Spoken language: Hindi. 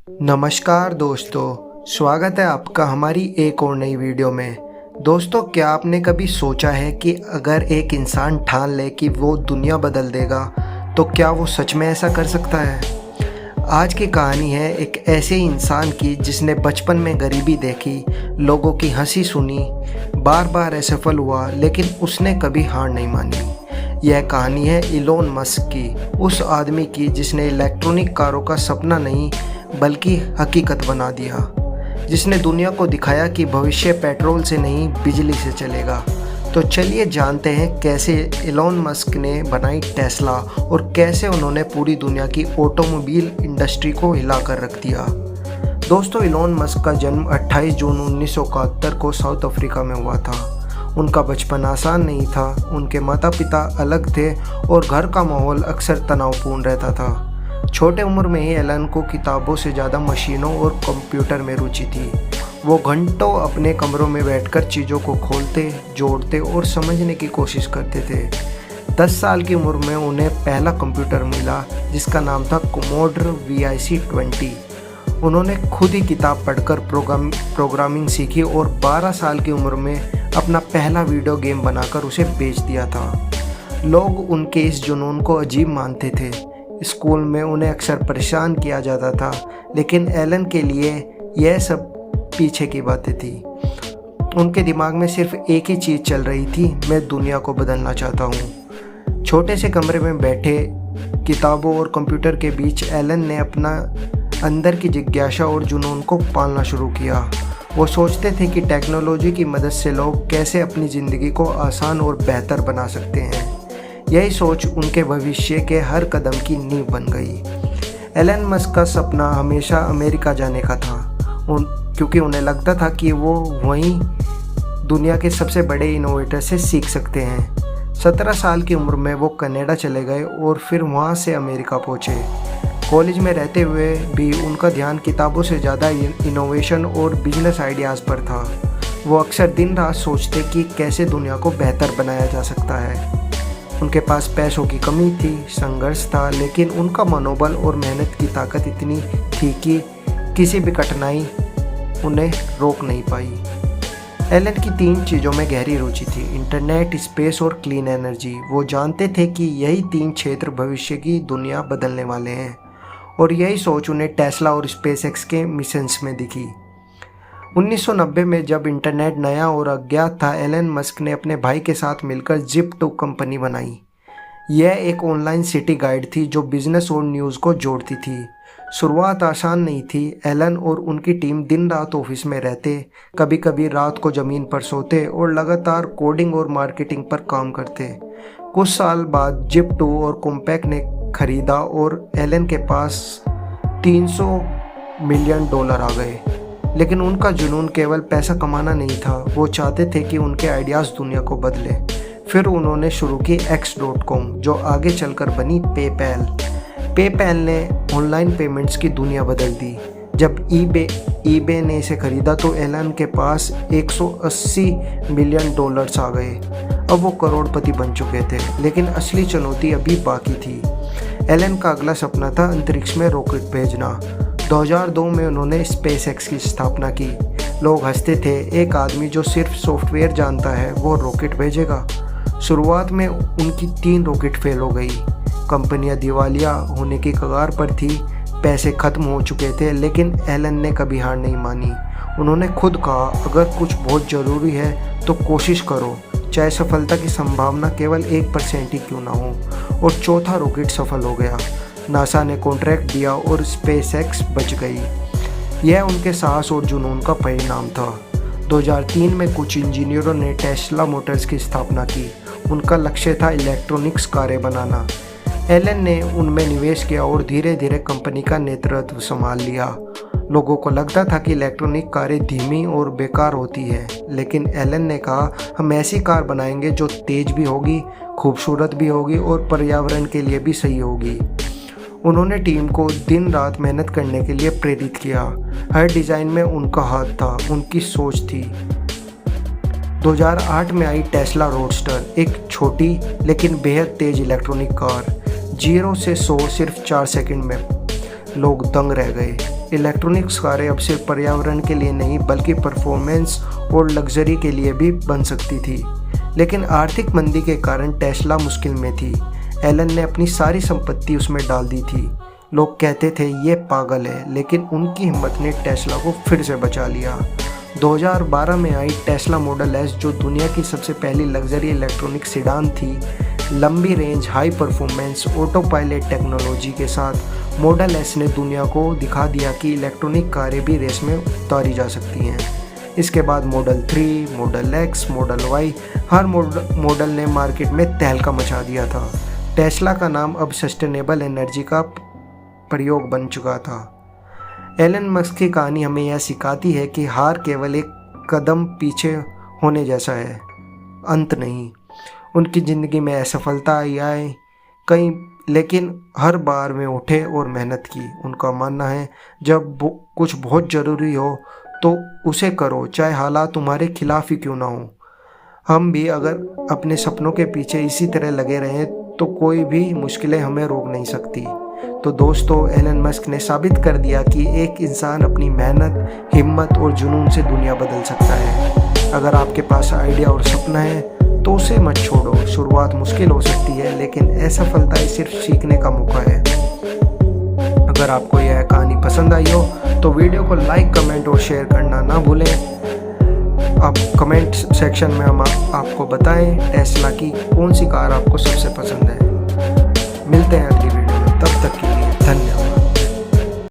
नमस्कार दोस्तों, स्वागत है आपका हमारी एक और नई वीडियो में। दोस्तों, क्या आपने कभी सोचा है कि अगर एक इंसान ठान ले कि वो दुनिया बदल देगा तो क्या वो सच में ऐसा कर सकता है? आज की कहानी है एक ऐसे इंसान की जिसने बचपन में गरीबी देखी, लोगों की हंसी सुनी, बार बार असफल हुआ, लेकिन उसने कभी हार नहीं मानी। यह कहानी है इलोन मस्क की, उस आदमी की जिसने इलेक्ट्रॉनिक कारों का सपना नहीं बल्कि हकीकत बना दिया, जिसने दुनिया को दिखाया कि भविष्य पेट्रोल से नहीं बिजली से चलेगा। तो चलिए जानते हैं कैसे इलोन मस्क ने बनाई टेस्ला और कैसे उन्होंने पूरी दुनिया की ऑटोमोबाइल इंडस्ट्री को हिला कर रख दिया। दोस्तों, इलोन मस्क का जन्म 28 जून 1971 को साउथ अफ्रीका में हुआ था। उनका बचपन आसान नहीं था। उनके माता पिता अलग थे और घर का माहौल अक्सर तनावपूर्ण रहता था। छोटे उम्र में ही एलन को किताबों से ज़्यादा मशीनों और कंप्यूटर में रुचि थी। वो घंटों अपने कमरों में बैठकर चीज़ों को खोलते, जोड़ते और समझने की कोशिश करते थे। 10 साल की उम्र में उन्हें पहला कंप्यूटर मिला जिसका नाम था कोमोडोर VIC-20। उन्होंने खुद ही किताब पढ़कर प्रोग्रामिंग सीखी और 12 साल की उम्र में अपना पहला वीडियो गेम बनाकर उसे बेच दिया था। लोग उनके इस जुनून को अजीब मानते थे। स्कूल में उन्हें अक्सर परेशान किया जाता था, लेकिन एलन के लिए यह सब पीछे की बातें थी। उनके दिमाग में सिर्फ एक ही चीज़ चल रही थी, मैं दुनिया को बदलना चाहता हूँ। छोटे से कमरे में बैठे किताबों और कंप्यूटर के बीच एलन ने अपना अंदर की जिज्ञासा और जुनून को पालना शुरू किया। वो सोचते थे कि टेक्नोलॉजी की मदद से लोग कैसे अपनी ज़िंदगी को आसान और बेहतर बना सकते हैं। यही सोच उनके भविष्य के हर कदम की नींव बन गई। एलन मस्क का सपना हमेशा अमेरिका जाने का था, क्योंकि उन्हें लगता था कि वो वहीं दुनिया के सबसे बड़े इनोवेटर से सीख सकते हैं। 17 साल की उम्र में वो कनाडा चले गए और फिर वहाँ से अमेरिका पहुँचे। कॉलेज में रहते हुए भी उनका ध्यान किताबों से ज़्यादा इनोवेशन और बिजनेस आइडियाज़ पर था। वो अक्सर दिन रात सोचते कि कैसे दुनिया को बेहतर बनाया जा सकता है। उनके पास पैसों की कमी थी, संघर्ष था, लेकिन उनका मनोबल और मेहनत की ताकत इतनी थी कि किसी भी कठिनाई उन्हें रोक नहीं पाई। एलन की 3 चीज़ों में गहरी रुचि थी: इंटरनेट, स्पेस और क्लीन एनर्जी। वो जानते थे कि यही 3 क्षेत्र भविष्य की दुनिया बदलने वाले हैं, और यही सोच उन्हें टेस्ला और स्पेसएक्स के मिशंस में दिखी। 1990 में जब इंटरनेट नया और अज्ञात था, एलन मस्क ने अपने भाई के साथ मिलकर Zip2 कंपनी बनाई। यह एक ऑनलाइन सिटी गाइड थी जो बिजनेस और न्यूज़ को जोड़ती थी। शुरुआत आसान नहीं थी। एलन और उनकी टीम दिन रात ऑफिस में रहते, कभी कभी रात को ज़मीन पर सोते और लगातार कोडिंग और मार्केटिंग पर काम करते। कुछ साल बाद Zip2 और कॉम्पैक्ट ने खरीदा और एलन के पास $300 मिलियन आ गए। लेकिन उनका जुनून केवल पैसा कमाना नहीं था, वो चाहते थे कि उनके आइडियाज़ दुनिया को बदले। फिर उन्होंने शुरू की X.com, जो आगे चलकर बनी पेपैल। पेपैल ने ऑनलाइन पेमेंट्स की दुनिया बदल दी। जब ईबे ने इसे खरीदा तो एलन के पास $180 मिलियन आ गए। अब वो करोड़पति बन चुके थे, लेकिन असली चुनौती अभी बाकी थी। एलन का अगला सपना था अंतरिक्ष में रॉकेट भेजना। 2002 में उन्होंने स्पेसएक्स की स्थापना की। लोग हंसते थे, एक आदमी जो सिर्फ सॉफ्टवेयर जानता है वो रॉकेट भेजेगा। शुरुआत में उनकी 3 रॉकेट फेल हो गई। कंपनियां दिवालिया होने की कगार पर थी, पैसे खत्म हो चुके थे, लेकिन एलन ने कभी हार नहीं मानी। उन्होंने खुद कहा, अगर कुछ बहुत ज़रूरी है तो कोशिश करो, चाहे सफलता की संभावना केवल 1% ही क्यों ना हो। और चौथा रॉकेट सफल हो गया। नासा ने कॉन्ट्रैक्ट दिया और स्पेसएक्स बच गई। यह उनके साहस और जुनून का परिणाम था। 2003 में कुछ इंजीनियरों ने टेस्ला मोटर्स की स्थापना की। उनका लक्ष्य था इलेक्ट्रॉनिक्स कारें बनाना। एलन ने उनमें निवेश किया और धीरे धीरे कंपनी का नेतृत्व संभाल लिया। लोगों को लगता था कि इलेक्ट्रॉनिक कारें धीमी और बेकार होती है, लेकिन एलन ने कहा, हम ऐसी कार बनाएंगे जो तेज भी होगी, खूबसूरत भी होगी और पर्यावरण के लिए भी सही होगी। उन्होंने टीम को दिन रात मेहनत करने के लिए प्रेरित किया। हर डिज़ाइन में उनका हाथ था, उनकी सोच थी। 2008 में आई टेस्ला रोडस्टर, एक छोटी लेकिन बेहद तेज इलेक्ट्रॉनिक कार। 0 से 100 सिर्फ 4 सेकंड में। लोग दंग रह गए। इलेक्ट्रॉनिक्स कारें अब सिर्फ पर्यावरण के लिए नहीं बल्कि परफॉर्मेंस और लग्जरी के लिए भी बन सकती थी। लेकिन आर्थिक मंदी के कारण टेस्ला मुश्किल में थी। एलन ने अपनी सारी संपत्ति उसमें डाल दी थी। लोग कहते थे ये पागल है, लेकिन उनकी हिम्मत ने टेस्ला को फिर से बचा लिया। 2012 में आई टेस्ला मॉडल एस, जो दुनिया की सबसे पहली लग्जरी इलेक्ट्रॉनिक सेडान थी, लंबी range, high performance, auto pilot technology के साथ मॉडल एस ने दुनिया को दिखा दिया कि इलेक्ट्रॉनिक कारें भी रेस में उतारी जा सकती हैं। इसके बाद model 3, model X, model Y, हर मॉडल ने मार्केट में तहलका मचा दिया था। टेस्ला का नाम अब सस्टेनेबल एनर्जी का प्रयोग बन चुका था। एलन मस्क की कहानी हमें यह सिखाती है कि हार केवल एक कदम पीछे होने जैसा है, अंत नहीं। उनकी ज़िंदगी में असफलता आई आए कई, लेकिन हर बार में उठे और मेहनत की। उनका मानना है जब कुछ बहुत ज़रूरी हो तो उसे करो, चाहे हालात तुम्हारे खिलाफ ही क्यों ना हो। हम भी अगर अपने सपनों के पीछे इसी तरह लगे रहें तो कोई भी मुश्किलें हमें रोक नहीं सकती। तो दोस्तों, एलन मस्क ने साबित कर दिया कि एक इंसान अपनी मेहनत, हिम्मत और जुनून से दुनिया बदल सकता है। अगर आपके पास आइडिया और सपना है तो उसे मत छोड़ो। शुरुआत मुश्किल हो सकती है, लेकिन असफलता सिर्फ सीखने का मौका है। अगर आपको यह कहानी पसंद आई हो तो वीडियो को लाइक, कमेंट और शेयर करना ना भूलें। आप कमेंट सेक्शन में हम आपको बताएं टेस्ला की कौन सी कार आपको सबसे पसंद है। मिलते हैं अगली